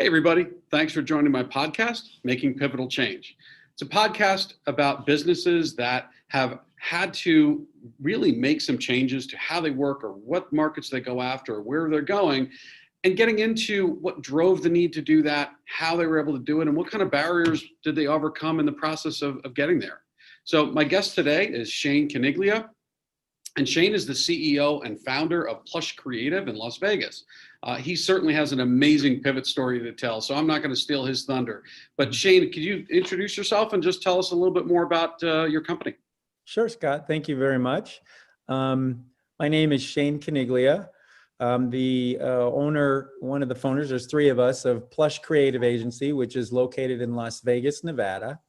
Hey, everybody. Thanks for joining my podcast, Making Pivotal Change. It's a podcast about businesses that have had to really make some changes to how they work or what markets they go after or where they're going, and getting into what drove the need to do that, how they were able to do it, and what kind of barriers did they overcome in the process of getting there. So my guest today is Shane Caniglia. And Shane is the CEO and founder of Plush Creative in Las Vegas. He certainly has an amazing pivot story to tell, so I'm not going to steal his thunder. But Shane, could you introduce yourself and just tell us a little bit more about your company? Sure, Scott. Thank you very much. My name is Shane Caniglia. I'm the owner, one of the founders, there's three of us, of Plush Creative Agency, which is located in Las Vegas, Nevada.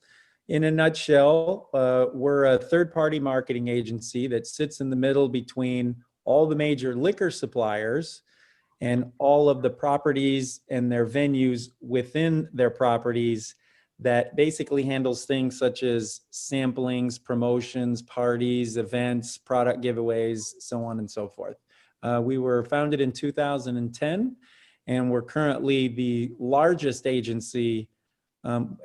In a nutshell, we're a third-party marketing agency that sits in the middle between all the major liquor suppliers and all of the properties and their venues within their properties that basically handles things such as samplings, promotions, parties, events, product giveaways, so on and so forth. We were founded in 2010, and we're currently the largest agency.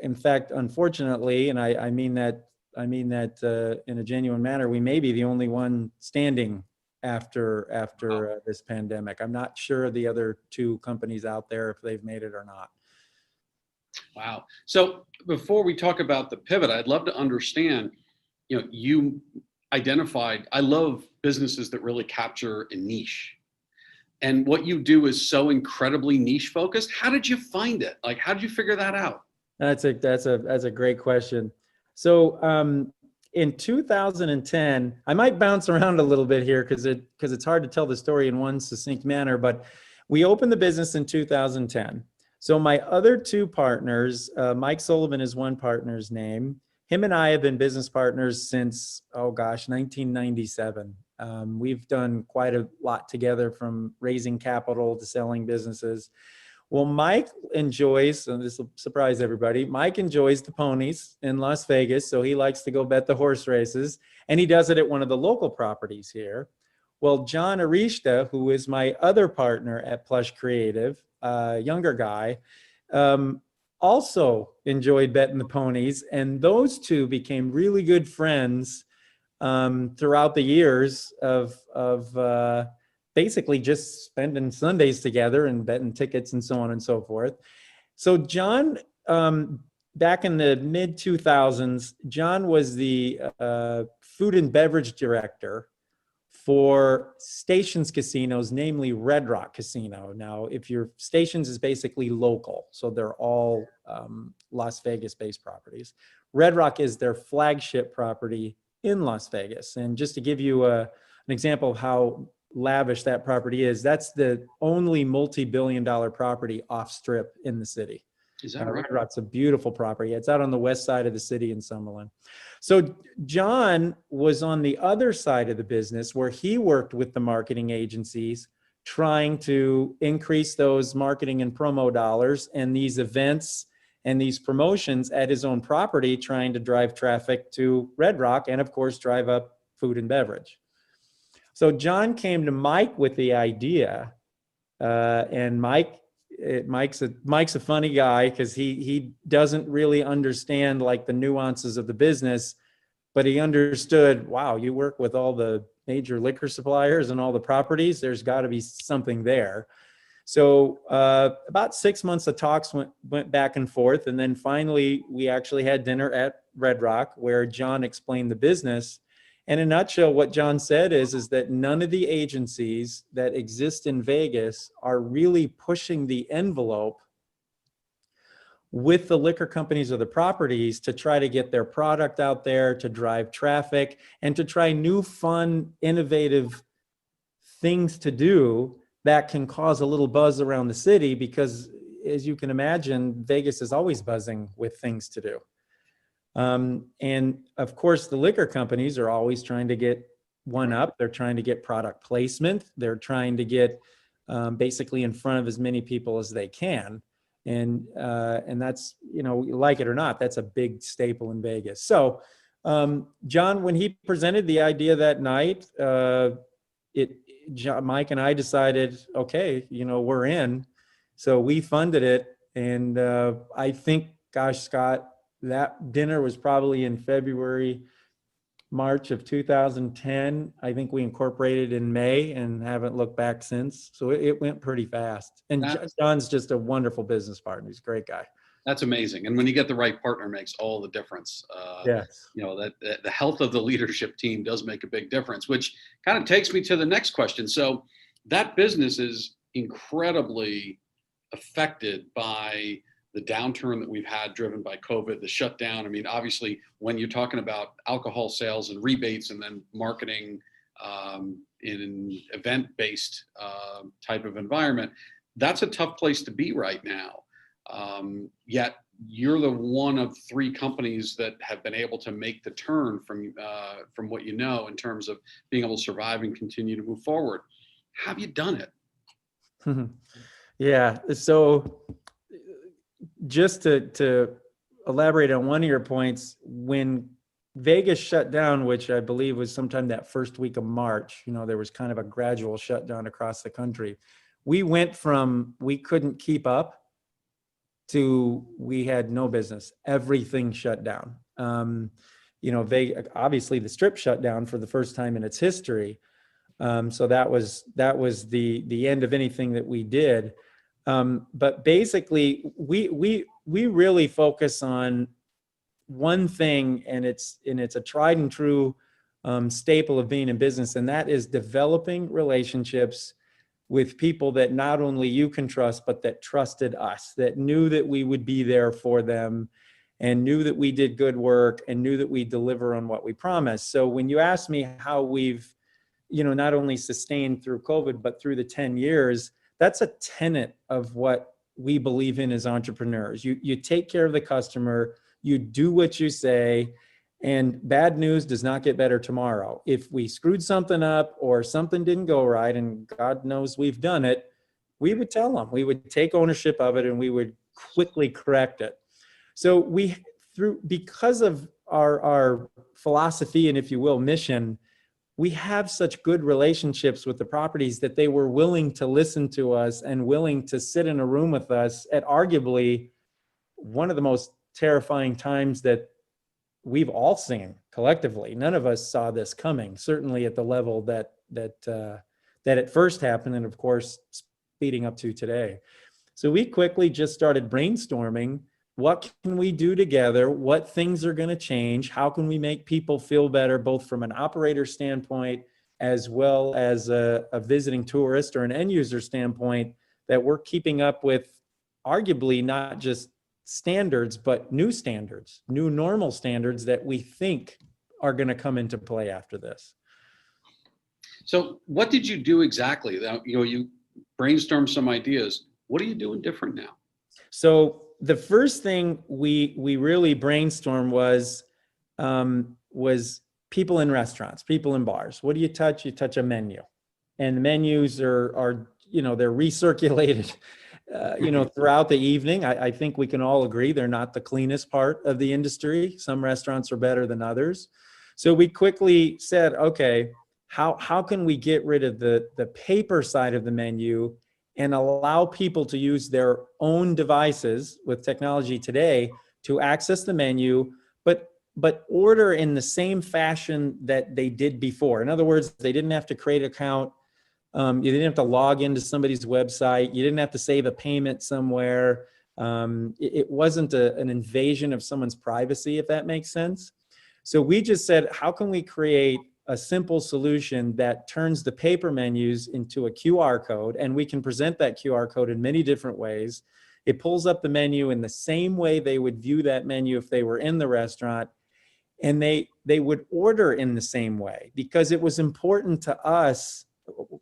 In fact, unfortunately, and I mean that in a genuine manner, we may be the only one standing after this pandemic. I'm not sure the other two companies out there if they've made it or not. Wow. So before we talk about the pivot, I'd love to understand, you identified, I love businesses that really capture a niche. And what you do is so incredibly niche focused. How did you find it? Like, how did you figure that out? That's a great question. So in 2010, I might bounce around a little bit here because it's hard to tell the story in one succinct manner, but we opened the business in 2010. So my other two partners, Mike Sullivan is one partner's name. Him and I have been business partners since, 1997. We've done quite a lot together, from raising capital to selling businesses. Well, Mike enjoys, and this will surprise everybody, Mike enjoys the ponies in Las Vegas, so he likes to go bet the horse races, and he does it at one of the local properties here. Well, John Arishta, who is my other partner at Plush Creative, younger guy, also enjoyed betting the ponies, and those two became really good friends throughout the years of basically just spending Sundays together and betting tickets and so on and so forth. So John, back in the mid 2000s, John was the food and beverage director for Stations casinos, namely Red Rock Casino. Now, if your Stations is basically local, so they're all Las Vegas-based properties. Red Rock is their flagship property in Las Vegas. And just to give you an example of how lavish that property is, that's the only multi-billion-dollar property off strip in the city. Is that right? Red Rock's a beautiful property. It's out on the west side of the city in Summerlin. So John was on the other side of the business where he worked with the marketing agencies trying to increase those marketing and promo dollars and these events and these promotions at his own property, trying to drive traffic to Red Rock and, of course, drive up food and beverage. So John came to Mike with the idea, and Mike's a funny guy because he doesn't really understand like the nuances of the business, but he understood, wow, you work with all the major liquor suppliers and all the properties, there's got to be something there. So about 6 months of talks went back and forth, and then finally we actually had dinner at Red Rock where John explained the business. And in a nutshell, what John said is that none of the agencies that exist in Vegas are really pushing the envelope with the liquor companies or the properties to try to get their product out there, to drive traffic, and to try new, fun, innovative things to do that can cause a little buzz around the city, because as you can imagine, Vegas is always buzzing with things to do. And of course, the liquor companies are always trying to get one up. They're trying to get product placement. They're trying to get basically in front of as many people as they can. And that's, like it or not, that's a big staple in Vegas. So John, when he presented the idea that night, Mike and I decided, okay, we're in. So we funded it. And I think, gosh, Scott, that dinner was probably in February, March of 2010. I think we incorporated in May and haven't looked back since. So it went pretty fast. And John's just a wonderful business partner. He's a great guy. That's amazing. And when you get the right partner, makes all the difference. Yes. You know, that the health of the leadership team does make a big difference, which kind of takes me to the next question. So that business is incredibly affected by the downturn that we've had driven by COVID, the shutdown. I mean, obviously, when you're talking about alcohol sales and rebates and then marketing in an event-based type of environment, that's a tough place to be right now. Yet you're the one of 3 companies that have been able to make the turn from what you know in terms of being able to survive and continue to move forward. How have you done it? Yeah. So just to elaborate on one of your points, when Vegas shut down, which I believe was sometime that first week of March, you know, there was kind of a gradual shutdown across the country. We went from we couldn't keep up to we had no business. Everything shut down. You know, obviously the Strip shut down for the first time in its history. So that was the end of anything that we did. But basically, we really focus on one thing, and it's a tried and true staple of being in business, and that is developing relationships with people that not only you can trust, but that trusted us, that knew that we would be there for them, and knew that we did good work, and knew that we deliver on what we promised. So when you ask me how we've, you know, not only sustained through COVID, but through the 10 years, that's a tenet of what we believe in as entrepreneurs. You take care of the customer, you do what you say, and bad news does not get better tomorrow. If we screwed something up or something didn't go right, and God knows we've done it, we would tell them. We would take ownership of it and we would quickly correct it. So because of our philosophy and, if you will, mission, we have such good relationships with the properties that they were willing to listen to us and willing to sit in a room with us at arguably one of the most terrifying times that we've all seen collectively. None of us saw this coming, certainly at the level that it first happened, and of course, speeding up to today. So we quickly just started brainstorming. What can we do together? What things are going to change? How can we make people feel better, both from an operator standpoint as well as a visiting tourist or an end user standpoint, that we're keeping up with arguably not just standards, but new standards, new normal standards that we think are going to come into play after this. So what did you do exactly? You know, you brainstormed some ideas. What are you doing different now? So the first thing we really brainstormed was people in restaurants, people in bars. What do you touch? You touch a menu, and the menus are you know, they're recirculated you know, throughout the evening. I think we can all agree they're not the cleanest part of the industry. Some restaurants are better than others. So we quickly said, okay, how can we get rid of the paper side of the menu and allow people to use their own devices with technology today to access the menu, but order in the same fashion that they did before. In other words, they didn't have to create an account. You didn't have to log into somebody's website. You didn't have to save a payment somewhere. It wasn't an invasion of someone's privacy, if that makes sense. So we just said, how can we create a simple solution that turns the paper menus into a QR code, and we can present that QR code in many different ways. It pulls up the menu in the same way they would view that menu if they were in the restaurant, and they would order in the same way, because it was important to us.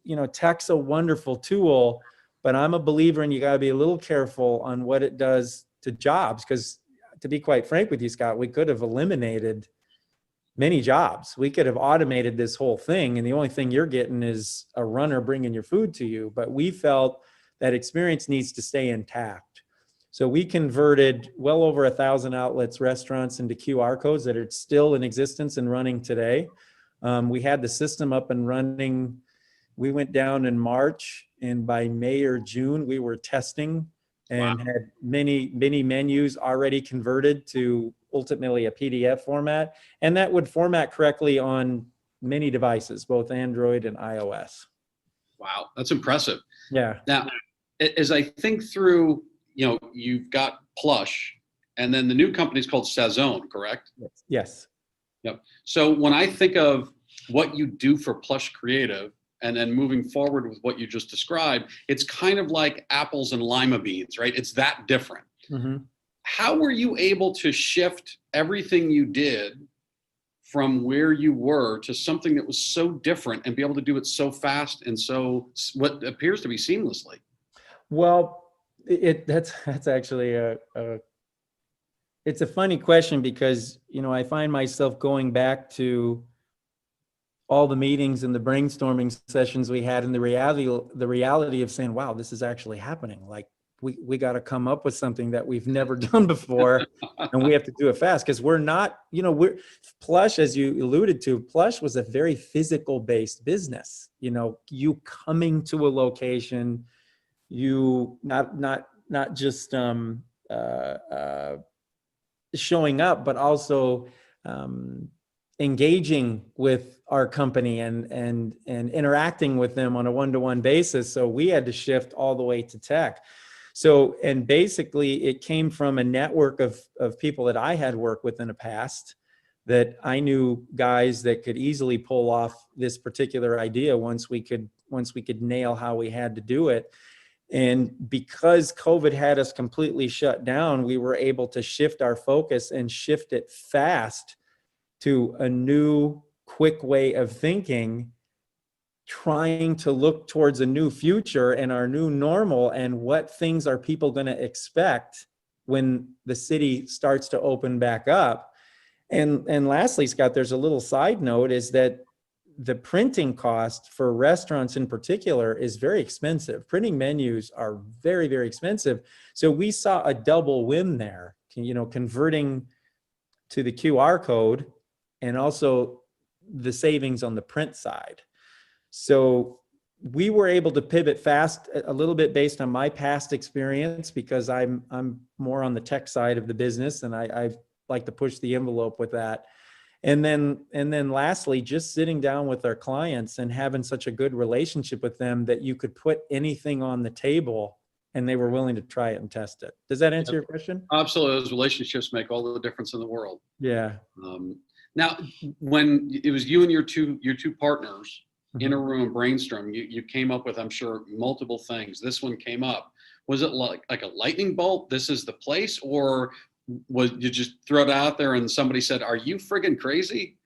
You know, tech's a wonderful tool, but I'm a believer in you got to be a little careful on what it does to jobs, because to be quite frank with you, Scott, we could have eliminated many jobs. We could have automated this whole thing, and the only thing you're getting is a runner bringing your food to you. But we felt that experience needs to stay intact. So we converted well over 1,000 outlets, restaurants, into QR codes that are still in existence and running today. We had the system up and running. We went down in March, and by May or June, we were testing and had many menus already converted to ultimately a PDF format, and that would format correctly on many devices, both Android and iOS. Wow, that's impressive. Yeah. Now, as I think through, you've got Plush, and then the new company is called Sazone, correct? Yes. Yep. So when I think of what you do for Plush Creative, and then moving forward with what you just described, it's kind of like apples and lima beans, right? It's that different. Mm-hmm. How were you able to shift everything you did from where you were to something that was so different and be able to do it so fast and so what appears to be seamlessly? Well, that's actually it's a funny question because, I find myself going back to all the meetings and the brainstorming sessions we had, and the reality of saying, wow, this is actually happening. Like we got to come up with something that we've never done before, and we have to do it fast because we're not, Plush, as you alluded to, Plush was a very physical based business. You coming to a location, you not just showing up, but also engaging with our company and interacting with them on a one-to-one basis. So we had to shift all the way to tech. So, and basically it came from a network of people that I had worked with in the past, that I knew guys that could easily pull off this particular idea once we could nail how we had to do it. And because COVID had us completely shut down, we were able to shift our focus and shift it fast to a new, quick way of thinking, trying to look towards a new future and our new normal, and what things are people going to expect when the city starts to open back up. And lastly, Scott, there's a little side note, is that the printing cost for restaurants in particular is very expensive. Printing menus are very, very expensive. So we saw a double win there, converting to the QR code and also the savings on the print side. So we were able to pivot fast, a little bit based on my past experience, because I'm more on the tech side of the business, and I like to push the envelope with that. And then lastly, just sitting down with our clients and having such a good relationship with them that you could put anything on the table and they were willing to try it and test it. Does that answer your question? Absolutely. Those relationships make all the difference in the world. Yeah. Now, when it was you and your two partners in a room brainstorming, you came up with, I'm sure, multiple things. This one came up. Was it like a lightning bolt? This is the place? Or was you just throw it out there and somebody said, are you friggin' crazy?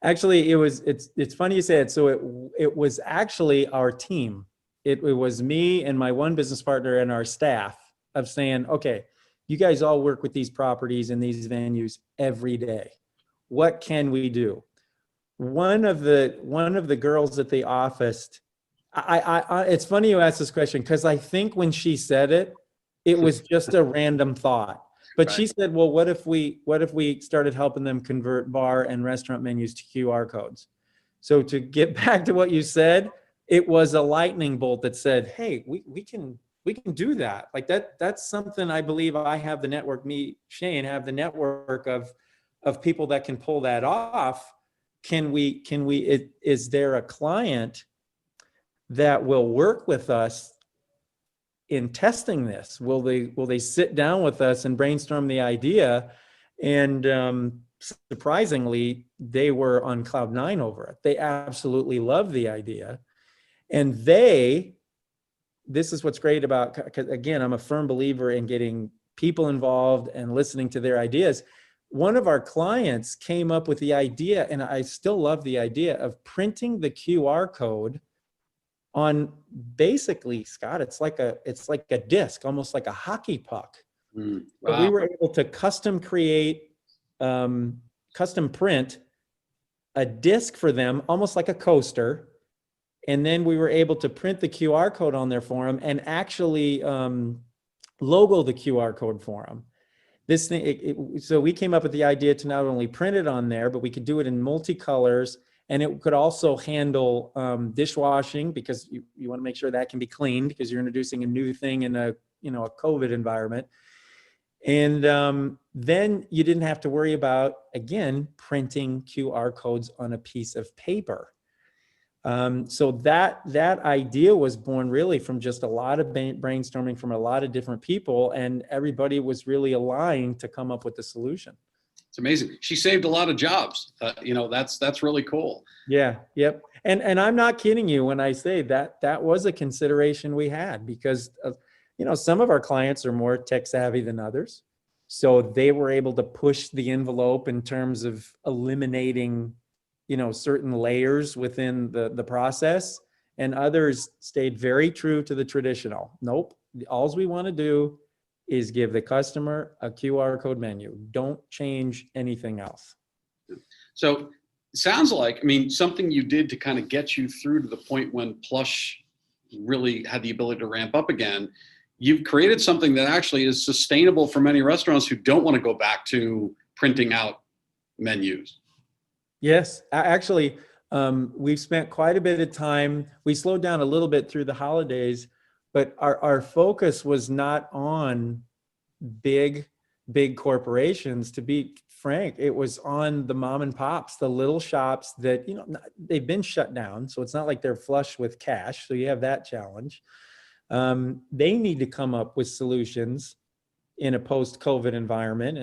Actually, it's funny you say it. So it was actually our team. It was me and my one business partner and our staff of saying, okay, you guys all work with these properties and these venues every day. What can we do? One of the girls at the office, it's funny you asked this question, because I think when she said it, it was just a random thought. But Right. she said, well, what if we started helping them convert bar and restaurant menus to QR codes? So to get back to what you said, it was a lightning bolt that said, hey, we can do that. Like that's something I believe I have the network, me, Shane, have the network of people that can pull that off. Is there a client that will work with us in testing this? Will they sit down with us and brainstorm the idea? And surprisingly, they were on cloud 9 over it. They absolutely love the idea. And this is what's great about, because again, I'm a firm believer in getting people involved and listening to their ideas. One of our clients came up with the idea, and I still love the idea, of printing the QR code on, basically, Scott, it's like a disc, almost like a hockey puck. Wow. But we were able to custom create, custom print a disc for them, almost like a coaster. And then we were able to print the QR code on there for them and actually logo the QR code for them. This thing, so we came up with the idea to not only print it on there, but we could do it in multicolors, and it could also handle dishwashing, because you want to make sure that can be cleaned, because you're introducing a new thing in a a COVID environment. And then you didn't have to worry about, again, printing QR codes on a piece of paper. So that idea was born really from just a lot of brainstorming from a lot of different people, and everybody was really aligned to come up with the solution. It's amazing. She saved a lot of jobs. That's really cool. Yeah. Yep. And I'm not kidding you when I say that was a consideration we had, because some of our clients are more tech savvy than others. So they were able to push the envelope in terms of eliminating, certain layers within the process, and others stayed very true to the traditional. Nope. All we want to do is give the customer a QR code menu. Don't change anything else. So it sounds like, something you did to kind of get you through to the point when Plush really had the ability to ramp up again. You've created something that actually is sustainable for many restaurants who don't want to go back to printing out menus. Yes, actually, we've spent quite a bit of time. We slowed down a little bit through the holidays, but our focus was not on big corporations. To be frank, it was on the mom and pops, the little shops that, they've been shut down. So it's not like they're flush with cash. So you have that challenge. They need to come up with solutions in a post-COVID environment,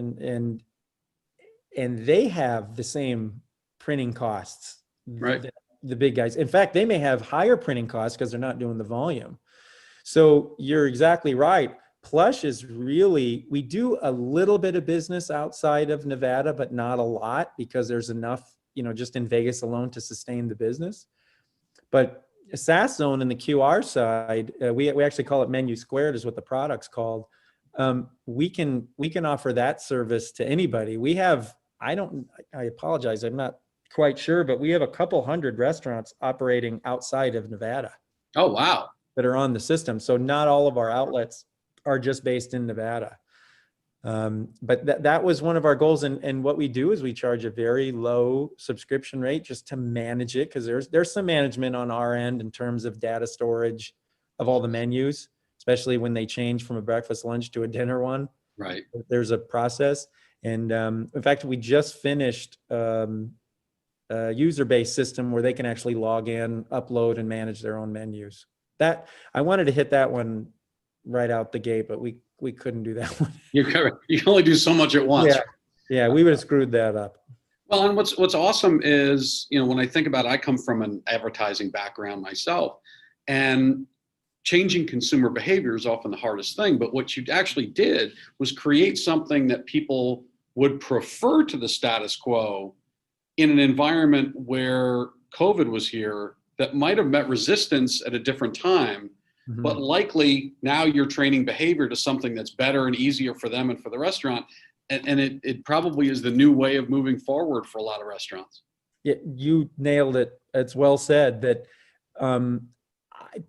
and they have the same printing costs, right? The big guys. In fact, they may have higher printing costs because they're not doing the volume. So you're exactly right. Plush is really, we do a little bit of business outside of Nevada, but not a lot, because there's enough, just in Vegas alone to sustain the business. But SaaS Zone and the QR side, we actually call it Menu Squared, is what the product's called. We can offer that service to anybody. We have, I apologize, I'm not quite sure, but we have a couple hundred restaurants operating outside of Nevada. Oh, wow. That are on the system. So not all of our outlets are just based in Nevada. But that was one of our goals. And what we do is we charge a very low subscription rate just to manage it, because there's some management on our end in terms of data storage of all the menus, especially when they change from a breakfast lunch to a dinner one. Right. There's a process. And in fact, we just finished a user-based system where they can actually log in, upload, and manage their own menus. That I wanted to hit that one right out the gate, but we couldn't do that one. You can only do so much at once. Yeah, we would have screwed that up. Well, and what's awesome is, when I think about it, I come from an advertising background myself, and changing consumer behavior is often the hardest thing. But what you actually did was create something that people would prefer to the status quo in an environment where COVID was here, that might have met resistance at a different time, but likely now you're training behavior to something that's better and easier for them and for the restaurant. And it probably is the new way of moving forward for a lot of restaurants. Yeah, you nailed it. It's well said that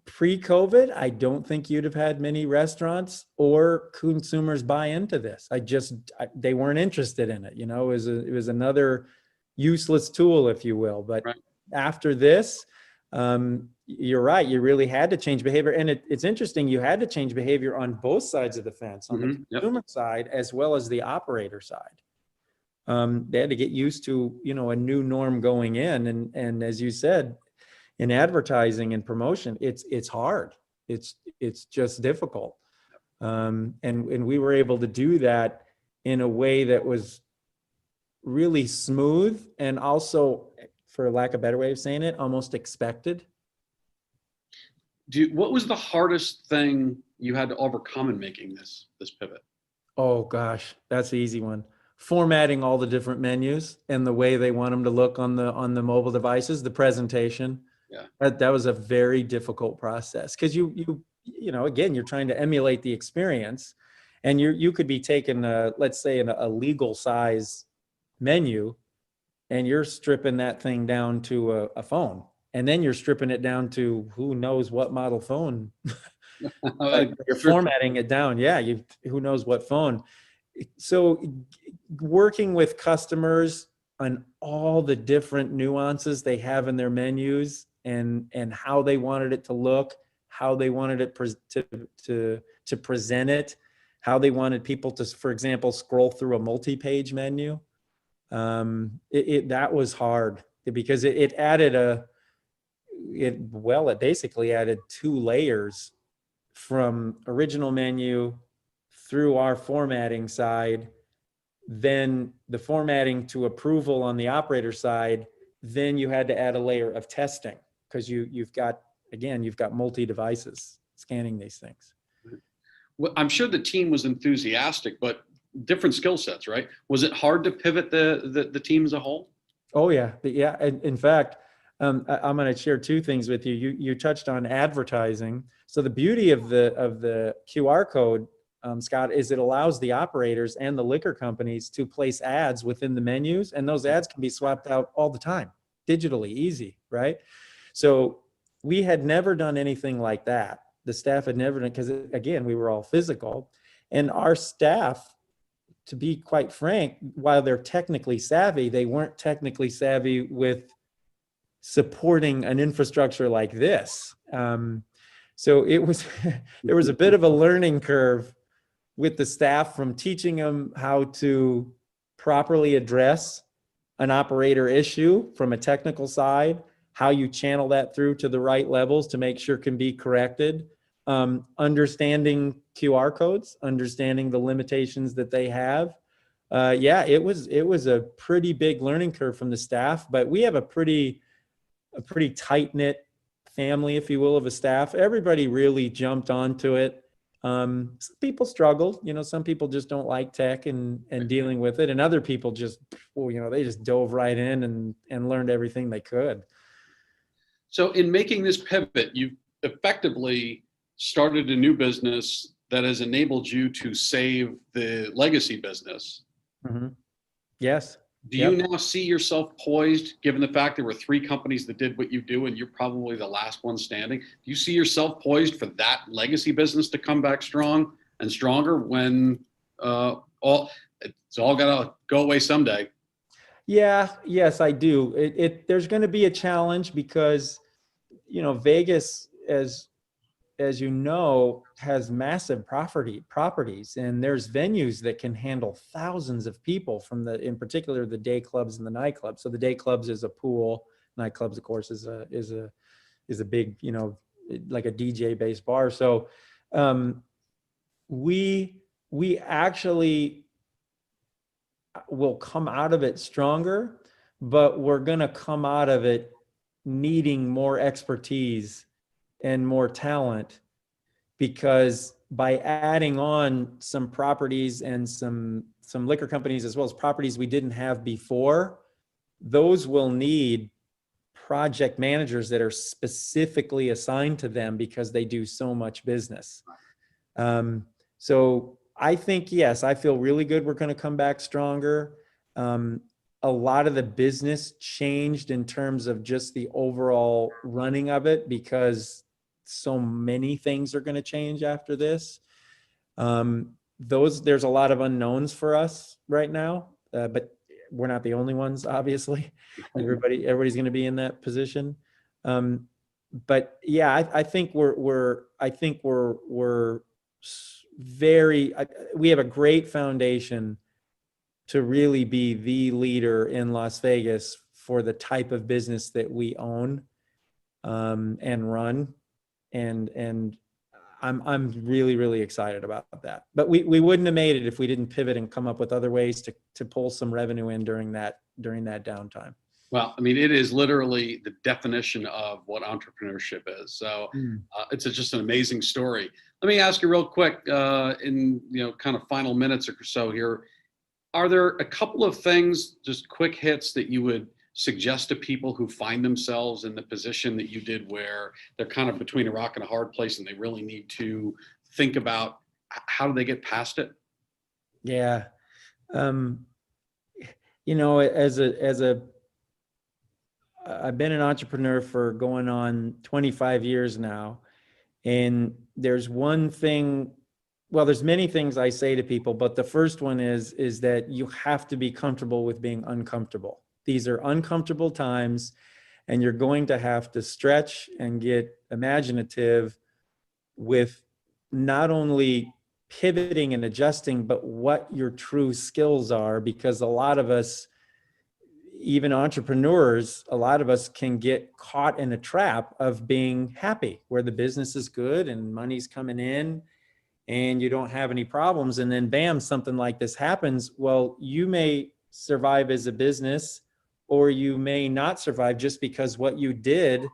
pre-COVID, I don't think you'd have had many restaurants or consumers buy into this. They weren't interested in it. It was another useless tool, if you will. But right. After this, you're right. You really had to change behavior. And it's interesting. You had to change behavior on both sides of the fence, on the consumer side, as well as the operator side. They had to get used to, a new norm going in. And as you said, in advertising and promotion, it's hard. It's just difficult. And we were able to do that in a way that was really smooth, and also, for lack of a better way of saying it, almost expected. What was the hardest thing you had to overcome in making this pivot? Oh gosh, that's the easy one. Formatting all the different menus and the way they want them to look on the mobile devices, the presentation. Yeah. That was a very difficult process, because you again, you're trying to emulate the experience, and you could be taking let's say a legal size menu, and you're stripping that thing down to a phone, and then you're stripping it down to who knows what model phone. You're formatting it down. Yeah, who knows what phone. So working with customers on all the different nuances they have in their menus, and how they wanted it to look, how they wanted it to to present it, how they wanted people to, for example, scroll through a multi-page menu. That was hard because it basically added 2 layers from original menu through our formatting side, then the formatting to approval on the operator side. Then you had to add a layer of testing because you've got multi devices scanning these things. Well, I'm sure the team was enthusiastic, but different skill sets, right? Was it hard to pivot the team as a whole? Oh yeah. In fact, I'm going to share 2 things with you. You touched on advertising. So the beauty of the QR code, Scott, is it allows the operators and the liquor companies to place ads within the menus, and those ads can be swapped out all the time, digitally, easy, right? So we had never done anything like that. The staff had never done, because again, we were all physical, and our staff, to be quite frank, while they're technically savvy, they weren't technically savvy with supporting an infrastructure like this. So it was, there was a bit of a learning curve with the staff from teaching them how to properly address an operator issue from a technical side, how you channel that through to the right levels to make sure it can be corrected, understanding QR codes, understanding the limitations that they have. It was a pretty big learning curve from the staff, but we have a pretty tight-knit family, if you will, of a staff. Everybody really jumped onto it. Some people struggled, some people just don't like tech and dealing with it. And other people just, they just dove right in and learned everything they could. So in making this pivot, you've effectively started a new business that has enabled you to save the legacy business. Mm-hmm. Yes. Do you now see yourself poised, given the fact there were 3 companies that did what you do and you're probably the last one standing? Do you see yourself poised for that legacy business to come back strong and stronger when it's all got to go away someday? Yes, I do. There's going to be a challenge because, Vegas, as you know, has massive properties, and there's venues that can handle thousands of people from in particular, the day clubs and the nightclubs. So the day clubs is a pool, nightclubs, of course, is a big, like a DJ based bar. So, we actually will come out of it stronger, but we're going to come out of it needing more expertise and more talent, because by adding on some properties and some liquor companies, as well as properties we didn't have before, those will need project managers that are specifically assigned to them because they do so much business. So I think, yes, I feel really good we're going to come back stronger. A lot of the business changed in terms of just the overall running of it, because so many things are going to change after this. There's a lot of unknowns for us right now, but we're not the only ones, obviously. Everybody's going to be in that position. But yeah, I think we have a great foundation to really be the leader in Las Vegas for the type of business that we own and run. And I'm really, really excited about that. But we wouldn't have made it if we didn't pivot and come up with other ways to pull some revenue in during that downtime. Well, I mean, it is literally the definition of what entrepreneurship is. So it's just an amazing story. Let me ask you real quick, in kind of final minutes or so here. Are there a couple of things, just quick hits, that you would suggest to people who find themselves in the position that you did, where they're kind of between a rock and a hard place and they really need to think about how do they get past it? Yeah. I've been an entrepreneur for going on 25 years now. And there's one thing, well, there's many things I say to people, but the first one is that you have to be comfortable with being uncomfortable. These are uncomfortable times, and you're going to have to stretch and get imaginative with not only pivoting and adjusting, but what your true skills are, because a lot of us, even entrepreneurs, a lot of us can get caught in a trap of being happy where the business is good and money's coming in and you don't have any problems. And then bam, something like this happens. Well, you may survive as a business, or you may not survive just because what you did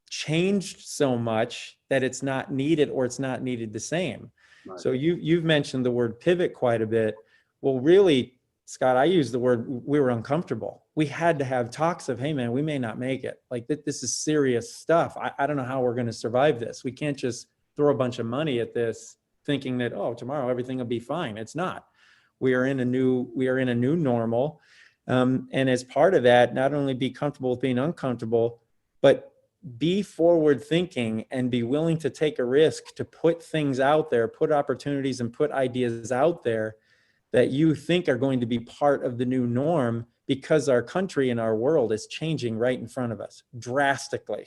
changed so much that it's not needed, or it's not needed the same. Right. So you've mentioned the word pivot quite a bit. Well, really, Scott, I use the word, we were uncomfortable. We had to have talks of, hey man, we may not make it. Like this is serious stuff. I don't know how we're going to survive this. We can't just throw a bunch of money at this thinking that, oh, tomorrow everything will be fine. It's not. We are in a new normal. And as part of that, not only be comfortable with being uncomfortable, but be forward thinking and be willing to take a risk, to put things out there, put opportunities and put ideas out there that you think are going to be part of the new norm, because our country and our world is changing right in front of us drastically.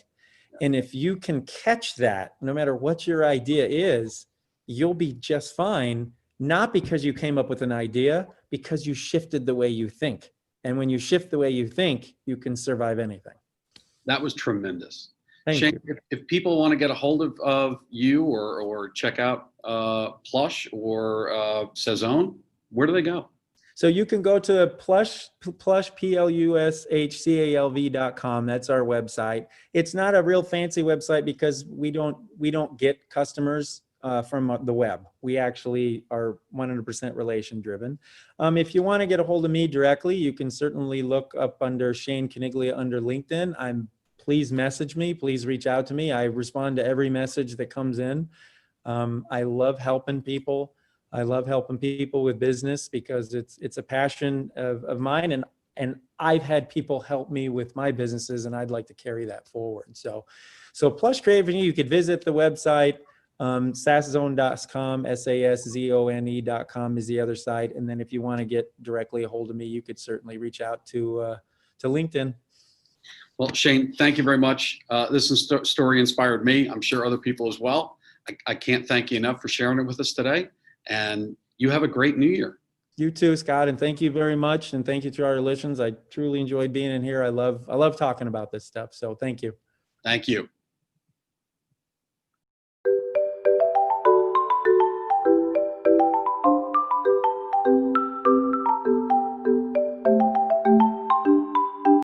And if you can catch that, no matter what your idea is, you'll be just fine, not because you came up with an idea, because you shifted the way you think. And when you shift the way you think, you can survive anything. That was tremendous. Thank Shane, you. if people want to get a hold of you or check out Plush or Saison, where do they go? So you can go to Plush, PlushCalv.com. That's our website. It's not a real fancy website because we don't get customers from the web. We actually are 100% relation driven. If you want to get a hold of me directly, you can certainly look up under Shane Caniglia under LinkedIn. Please message me. Please reach out to me. I respond to every message that comes in. I love helping people. I love helping people with business because it's a passion of mine, and I've had people help me with my businesses, and I'd like to carry that forward. So Plush Creativity, you could visit the website, saszone.com, SASZONE.com is the other site. And then if you want to get directly a hold of me, you could certainly reach out to LinkedIn. Well, Shane, thank you very much. This story inspired me. I'm sure other people as well. I can't thank you enough for sharing it with us today. And you have a great new year. You too, Scott. And thank you very much. And thank you to our listeners. I truly enjoyed being in here. I love talking about this stuff. So thank you. Thank you.